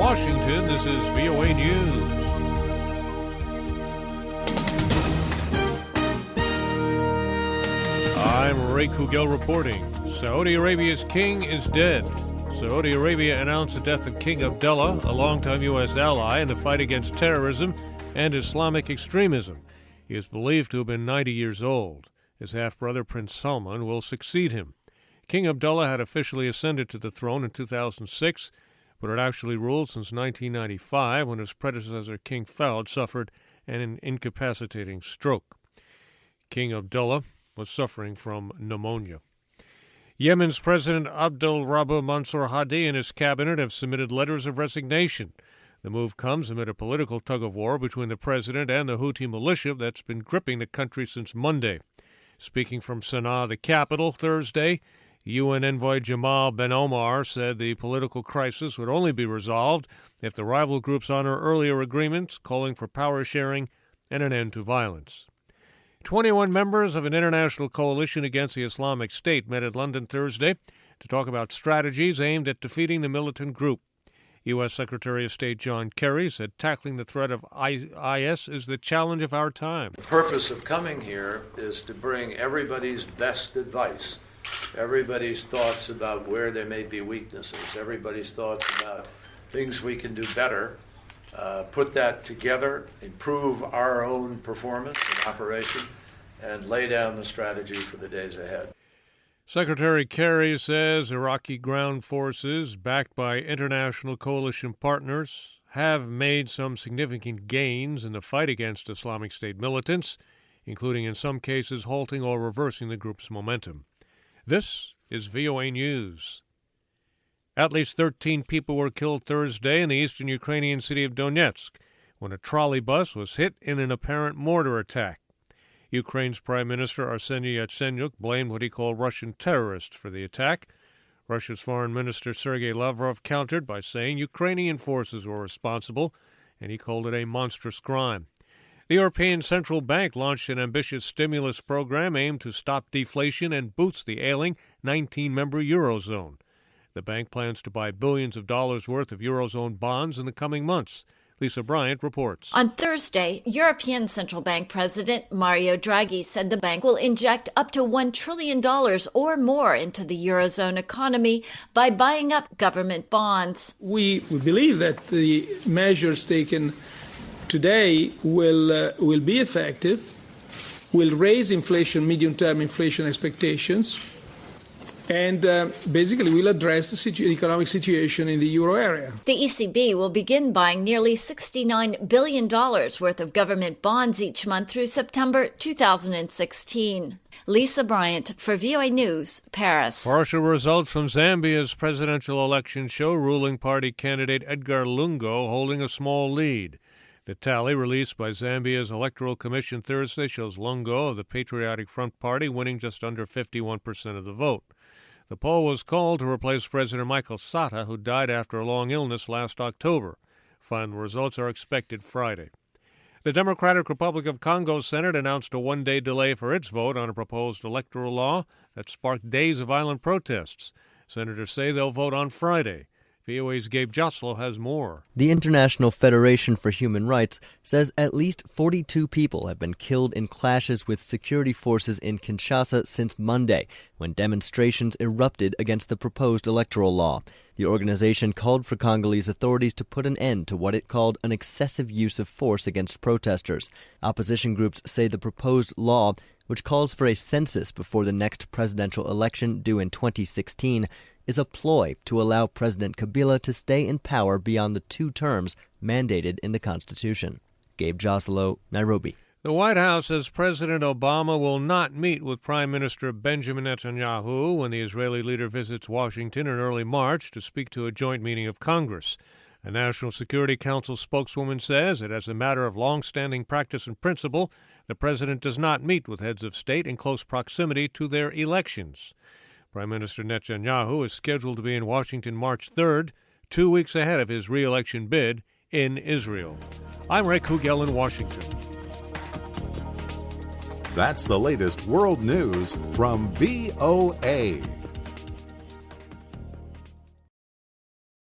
Washington, this is VOA News. I'm Ray Kouguell reporting. Saudi Arabia's king is dead. Saudi Arabia announced the death of King Abdullah, a longtime U.S. ally in the fight against terrorism and Islamic extremism. He is believed to have been 90 years old. His half-brother Prince Salman will succeed him. King Abdullah had officially ascended to the throne in 2006, but had actually ruled since 1995 when his predecessor King Fahd suffered an incapacitating stroke. King Abdullah was suffering from pneumonia. Yemen's President Abd-Rabbu Mansour Hadi and his cabinet have submitted letters of resignation. The move comes amid a political tug-of-war between the president and the Houthi militia that's been gripping the country since Monday. Speaking from Sana'a, the capital, Thursday, UN envoy Jamal Benomar said the political crisis would only be resolved if the rival groups honor earlier agreements calling for power sharing and an end to violence. 21 members of an international coalition against the Islamic State met at London Thursday to talk about strategies aimed at defeating the militant group. U.S. Secretary of State John Kerry said tackling the threat of IS is the challenge of our time. The purpose of coming here is to bring everybody's best advice, everybody's thoughts about where there may be weaknesses, everybody's thoughts about things we can do better, put that together, improve our own performance and operation, and lay down the strategy for the days ahead. Secretary Kerry says Iraqi ground forces, backed by international coalition partners, have made some significant gains in the fight against Islamic State militants, including in some cases halting or reversing the group's momentum. This is VOA News. At least 13 people were killed Thursday in the eastern Ukrainian city of Donetsk when a trolley bus was hit in an apparent mortar attack. Ukraine's Prime Minister Arseniy Yatsenyuk blamed what he called Russian terrorists for the attack. Russia's Foreign Minister Sergei Lavrov countered by saying Ukrainian forces were responsible, and he called it a monstrous crime. The European Central Bank launched an ambitious stimulus program aimed to stop deflation and boost the ailing 19-member Eurozone. The bank plans to buy billions of dollars worth of Eurozone bonds in the coming months. Lisa Bryant reports. On Thursday, European Central Bank President Mario Draghi said the bank will inject up to $1 trillion or more into the Eurozone economy by buying up government bonds. We believe that the measures taken today will be effective, will raise medium-term inflation expectations, and basically will address the economic situation in the euro area. The ECB will begin buying nearly $69 billion worth of government bonds each month through September 2016. Lisa Bryant for VOA News, Paris. Partial results from Zambia's presidential election show ruling party candidate Edgar Lungu holding a small lead. The tally released by Zambia's Electoral Commission Thursday shows Lungu of the Patriotic Front Party winning just under 51% of the vote. The poll was called to replace President Michael Sata, who died after a long illness last October. Final results are expected Friday. The Democratic Republic of Congo Senate announced a one-day delay for its vote on a proposed electoral law that sparked days of violent protests. Senators say they'll vote on Friday. VOA's Gabe Joslow has more. The International Federation for Human Rights says at least 42 people have been killed in clashes with security forces in Kinshasa since Monday, when demonstrations erupted against the proposed electoral law. The organization called for Congolese authorities to put an end to what it called an excessive use of force against protesters. Opposition groups say the proposed law, which calls for a census before the next presidential election due in 2016, is a ploy to allow President Kabila to stay in power beyond the 2 terms mandated in the Constitution. Gabe Joslow, Nairobi. The White House says President Obama will not meet with Prime Minister Benjamin Netanyahu when the Israeli leader visits Washington in early March to speak to a joint meeting of Congress. A National Security Council spokeswoman says that as a matter of long-standing practice and principle, the president does not meet with heads of state in close proximity to their elections. Prime Minister Netanyahu is scheduled to be in Washington March 3rd, 2 weeks ahead of his re-election bid in Israel. I'm Ray Kouguell in Washington. That's the latest world news from VOA.